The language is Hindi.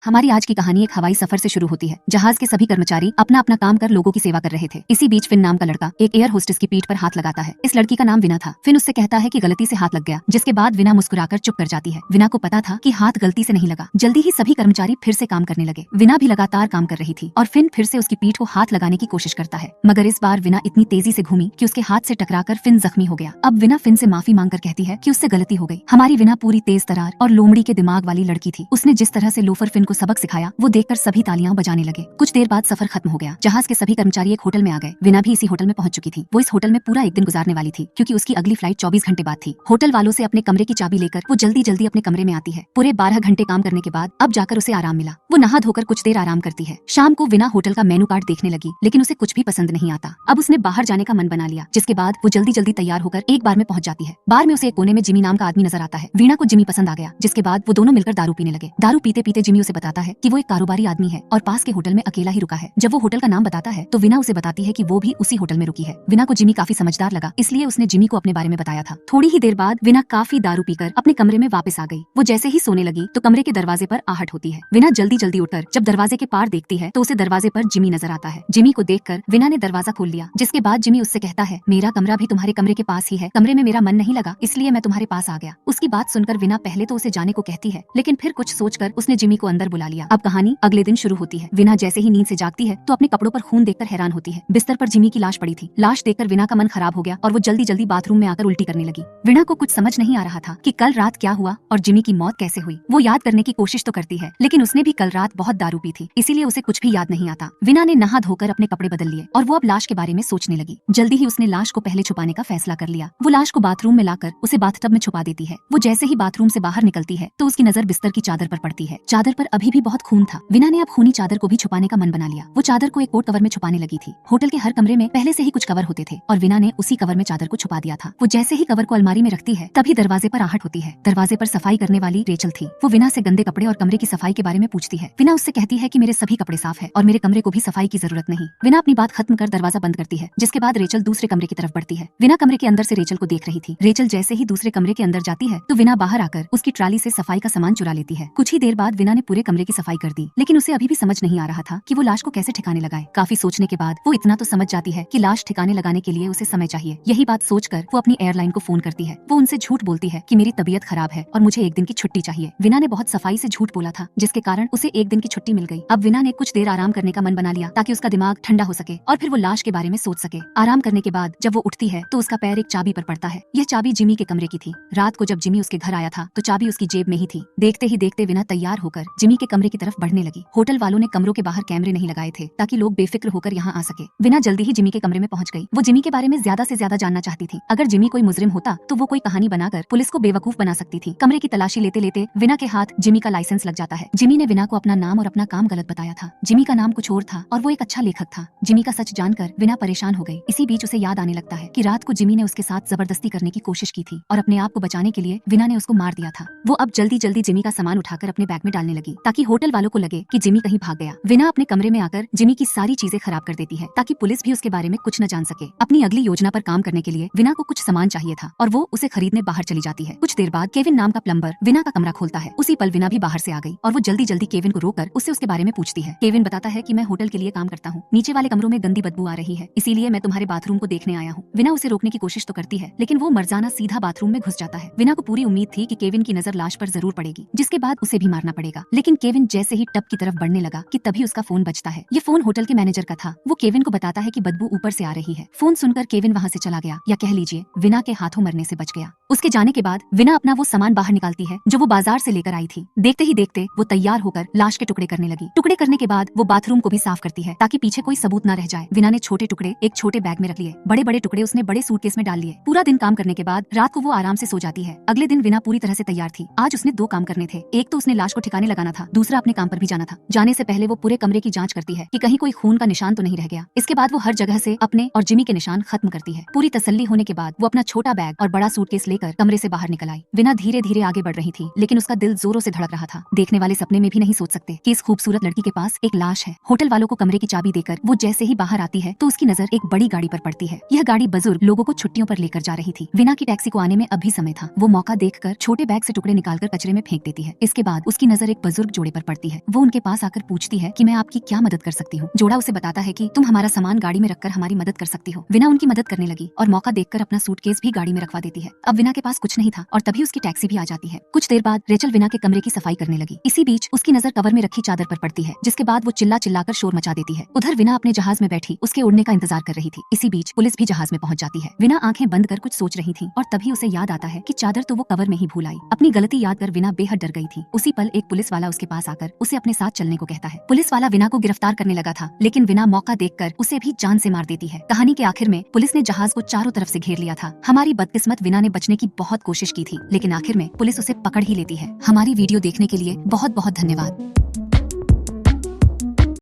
हमारी आज की कहानी एक हवाई सफर से शुरू होती है। जहाज के सभी कर्मचारी अपना अपना काम कर लोगों की सेवा कर रहे थे। इसी बीच फिन नाम का लड़का एक एयर होस्टेस की पीठ पर हाथ लगाता है। इस लड़की का नाम विना था। फिन उससे कहता है कि गलती से हाथ लग गया, जिसके बाद विना मुस्कुराकर चुप कर जाती है। विना को पता था कि हाथ गलती से नहीं लगा। जल्दी ही सभी कर्मचारी फिर से काम करने लगे। विना भी लगातार काम कर रही थी और फिन फिर से उसकी पीठ को हाथ लगाने की कोशिश करता है, मगर इस बार विना इतनी तेजी से घूमी कि उसके हाथ से टकराकर फिन जख्मी हो गया। अब विना फिन से माफी मांगकर कहती है कि उससे गलती हो गई। हमारी विना पूरी तेज तरार और लोमड़ी के दिमाग वाली लड़की थी। उसने जिस तरह से लोफर फिन को सबक सिखाया वो देखकर सभी तालियां बजाने लगे। कुछ देर बाद सफर खत्म हो गया। जहाज के सभी कर्मचारी एक होटल में आ गए। विना भी इसी होटल में पहुंच चुकी थी। वो इस होटल में पूरा एक दिन गुजारने वाली थी, क्योंकि उसकी अगली फ्लाइट 24 घंटे बाद थी। होटल वालों से अपने कमरे की चाबी लेकर वो जल्दी जल्दी अपने कमरे में आती है। पूरे 12 घंटे काम करने के बाद अब जाकर उसे आराम मिला। वो नहा धोकर कुछ देर आराम करती है। शाम को विना होटल का मेनू कार्ड देखने लगी, लेकिन उसे कुछ भी पसंद नहीं आता। अब उसने बाहर जाने का मन बना लिया, जिसके बाद वो जल्दी जल्दी तैयार होकर एक बार में पहुंच जाती है। बार में उसे एक कोने में जिमी नाम का आदमी नजर आता है। वीणा को जिमी पसंद आ गया, जिसके बाद वो दोनों मिलकर दारू पीने लगे। दारू पीते पीते जिमी उसे बताता है कि वो एक कारोबारी आदमी है और पास के होटल में अकेला ही रुका है। जब वो होटल का नाम बताता है तो विना उसे बताती है कि वो भी उसी होटल में रुकी है। विना को जिमी काफी समझदार लगा, इसलिए उसने जिमी को अपने बारे में बताया था। थोड़ी ही देर बाद विना काफी दारू पीकर अपने कमरे में वापस आ गई। वो जैसे ही सोने लगी तो कमरे के दरवाजे पर आहट होती है। विना जल्दी जल्दी उठकर जब दरवाजे के पार देखती है तो उसे दरवाजे पर जिमी नजर आता है। जिमी को देखकर विना ने दरवाजा खोल लिया, जिसके बाद जिमी उससे कहता है, मेरा कमरा भी तुम्हारे कमरे के पास ही है, कमरे में मेरा मन नहीं लगा इसलिए मैं तुम्हारे पास आ गया। उसकी बात सुनकर विना पहले तो उसे जाने को कहती है, लेकिन फिर कुछ सोचकर उसने जिमी को अंदर बुला लिया। अब कहानी अगले दिन शुरू होती है। विना जैसे ही नींद से जागती है तो अपने कपड़ों पर खून देखकर हैरान होती है। बिस्तर पर जिमी की लाश पड़ी थी। लाश देखकर विना का मन खराब हो गया और वो जल्दी जल्दी बाथरूम में आकर उल्टी करने लगी। विना को कुछ समझ नहीं आ रहा था कि कल रात क्या हुआ और जिमी की मौत कैसे हुई। वो याद करने की कोशिश तो करती है, लेकिन उसने भी कल रात बहुत दारू पी थी, इसीलिए उसे कुछ भी याद नहीं आता। विना ने नहा धोकर अपने कपड़े बदल लिए और वो अब लाश के बारे में सोचने लगी। जल्दी ही उसने लाश को पहले छुपाने का फैसला कर लिया। वो लाश को बाथरूम में लाकर उसे बाथटब में छुपा देती है। वो जैसे ही बाथरूम से बाहर निकलती है तो उसकी नजर बिस्तर की चादर पर पड़ती है। चादर पर अभी भी बहुत खून था। विना ने अब खूनी चादर को भी छुपाने का मन बना लिया। वो चादर को एक कोट कवर में छुपाने लगी थी। होटल के हर कमरे में पहले से ही कुछ कवर होते थे और विना ने उसी कवर में चादर को छुपा दिया था। वो जैसे ही कवर को अलमारी में रखती है तभी दरवाजे पर आहट होती है। दरवाजे पर सफाई करने वाली रेचल थी। वो विना से गंदे कपड़े और कमरे की सफाई के बारे में पूछती है। विना उससे कहती है कि मेरे सभी कपड़े साफ है और मेरे कमरे को भी सफाई की जरूरत नहीं। विना अपनी बात खत्म कर दरवाजा बंद करती है, जिसके बाद रेचल दूसरे कमरे की तरफ बढ़ती है। विना कमरे के अंदर से रेचल को देख रही थी। रेचल जैसे ही दूसरे कमरे के अंदर जाती है तो विना बाहर आकर उसकी ट्राली से सफाई का सामान चुरा लेती है। कुछ ही देर बाद विना ने पूरे कमरे की सफाई कर दी, लेकिन उसे अभी भी समझ नहीं आ रहा था कि वो लाश को कैसे ठिकाने लगाए। काफी सोचने के बाद वो इतना तो समझ जाती है कि लाश ठिकाने लगाने के लिए उसे समय चाहिए। यही बात सोचकर वो अपनी एयरलाइन को फोन करती है। वो उनसे झूठ बोलती है कि मेरी तबीयत खराब है और मुझे एक दिन की छुट्टी चाहिए। विना ने बहुत सफाई से झूठ बोला था, जिसके कारण उसे एक दिन की छुट्टी मिल गई। अब विना ने कुछ देर आराम करने का मन बना लिया ताकि उसका दिमाग ठंडा हो सके और फिर वो लाश के बारे में सोच सके। आराम करने के बाद जब वो उठती है तो उसका पैर एक चाबी पर पड़ता है। यह चाबी जिमी के कमरे की थी। रात को जब जिमी उसके घर आया था तो चाबी उसकी जेब में ही थी। देखते ही देखते विना तैयार होकर जिमी के कमरे की तरफ बढ़ने लगी। होटल वालों ने कमरों के बाहर कैमरे नहीं लगाए थे ताकि लोग बेफिक्र होकर यहाँ आ सके। विना जल्दी ही जिमी के कमरे में पहुंच गई। वो जिमी के बारे में ज्यादा से ज्यादा जानना चाहती थी। अगर जिमी कोई मुजरिम होता तो वो कोई कहानी बनाकर पुलिस को बेवकूफ बना सकती थी। कमरे की तलाशी लेते लेते विना के हाथ जिमी का लाइसेंस लग जाता है। जिमी ने विना को अपना नाम और अपना काम गलत बताया था। जिमी का नाम कुछ और था और वो एक अच्छा लेखक था। जिमी का सच जानकर विना परेशान हो गई। इसी बीच उसे याद आने लगता है कि रात को जिमी ने उसके साथ जबरदस्ती करने की कोशिश की थी और अपने आप को बचाने के लिए विना ने उसको मार दिया था। वो अब जल्दी जल्दी जिमी का सामान उठाकर अपने बैग में डालने लगी ताकि होटल वालों को लगे कि जिमी कहीं भाग गया। विना अपने कमरे में आकर जिमी की सारी चीजें खराब कर देती है ताकि पुलिस भी उसके बारे में कुछ न जान सके। अपनी अगली योजना पर काम करने के लिए विना को कुछ सामान चाहिए था और वो उसे खरीदने बाहर चली जाती है। कुछ देर बाद केविन नाम का प्लम्बर विना का कमरा खोलता है। उसी पल विना भी बाहर से आ गई और वो जल्दी जल्दी केविन को रोककर उससे उसके बारे में पूछती है। केविन बताता है कि मैं होटल के लिए काम करता हूँ। नीचे वाले कमरों में गंदी बदबू आ रही है, इसीलिए मैं तुम्हारे बाथरूम को देखने आया हूँ। विना उसे रोकने की कोशिश तो करती है, लेकिन वो मर्जाना सीधा बाथरूम में घुस जाता है। विना को पूरी उम्मीद थी कि केविन की नजर लाश पर जरूर पड़ेगी, जिसके बाद उसे भी मारना पड़ेगा। लेकिन केविन जैसे ही टब की तरफ बढ़ने लगा कि तभी उसका फोन बजता है। ये फोन होटल के मैनेजर का था। वो केविन को बताता है कि बदबू ऊपर से आ रही है। फोन सुनकर केविन वहाँ से चला गया, या कह लीजिए विना के हाथों मरने से बच गया। उसके जाने के बाद विना अपना वो सामान बाहर निकालती है जो वो बाजार से लेकर आई थी। देखते ही देखते वो तैयार होकर लाश के टुकड़े करने लगी। टुकड़े करने के बाद वो बाथरूम को भी साफ करती है ताकि पीछे कोई सबूत न रह जाए। विना ने छोटे टुकड़े एक छोटे बैग में रख लिए, बड़े बड़े टुकड़े उसने बड़े सूटकेस में डाल लिए। पूरा दिन काम करने के बाद रात को वो आराम से सो जाती है। अगले दिन विना पूरी तरह से तैयार थी। आज उसने 2 काम करने थे। एक तो उसने लाश को ठिकाने लगाना था, दूसरा अपने काम पर भी जाना था। जाने से पहले वो पूरे कमरे की जांच करती है कि कहीं कोई खून का निशान तो नहीं रह गया। इसके बाद वो हर जगह से अपने और जिमी के निशान खत्म करती है। पूरी तसल्ली होने के बाद वो अपना छोटा बैग और बड़ा सूटकेस लेकर कमरे से बाहर निकल आई। विना धीरे धीरे आगे बढ़ रही थी, लेकिन उसका दिल जोरों से धड़क रहा था। देखने वाले सपने में भी नहीं सोच सकते कि इस खूबसूरत लड़की के पास एक लाश है। होटल वालों को कमरे की चाबी देकर वो जैसे ही बाहर आती है तो उसकी नजर एक बड़ी गाड़ी पर पड़ती है। यह गाड़ी बुजुर्ग लोगों को छुट्टियों पर लेकर जा रही थी। विना की टैक्सी को आने में अभी समय था। वो मौका देखकर छोटे बैग से टुकड़े निकालकर कचरे में फेंक देती है। इसके बाद उसकी नजर एक बुजुर्ग जोड़े पर पड़ती है। वो उनके पास आकर पूछती है कि मैं आपकी क्या मदद कर सकती हूँ। जोड़ा उसे बताता है कि तुम हमारा सामान गाड़ी में रखकर हमारी मदद कर सकती हो। विना उनकी मदद करने लगी और मौका देखकर अपना सूटकेस भी गाड़ी में रखवा देती है। अब विना के पास कुछ नहीं था और तभी उसकी टैक्सी भी आ जाती है। कुछ देर बाद रेचल विना के कमरे की सफाई करने लगी। इसी बीच उसकी नजर कवर में रखी चादर पर पड़ती है, जिसके बाद वो चिल्ला चिल्लाकर शोर मचा देती है। उधर विना अपने जहाज में बैठी उसके उड़ने का इंतजार कर रही थी। इसी बीच पुलिस भी जहाज में पहुंच जाती है। विना आंखें बंद कर कुछ सोच रही थी और तभी उसे याद आता है कि चादर तो वो कवर में ही भूल आई। अपनी गलती याद कर विना बेहद डर गई थी। उसी पल एक पुलिस वाला उसके पास आकर उसे अपने साथ चलने को कहता है। पुलिस वाला विना को गिरफ्तार करने लगा था, लेकिन विना मौका देखकर उसे भी जान से मार देती है। कहानी के आखिर में पुलिस ने जहाज को चारों तरफ से घेर लिया था। हमारी बदकिस्मत विना ने बचने की बहुत कोशिश की थी, लेकिन आखिर में पुलिस उसे पकड़ ही लेती है। हमारी वीडियो देखने के लिए बहुत बहुत धन्यवाद।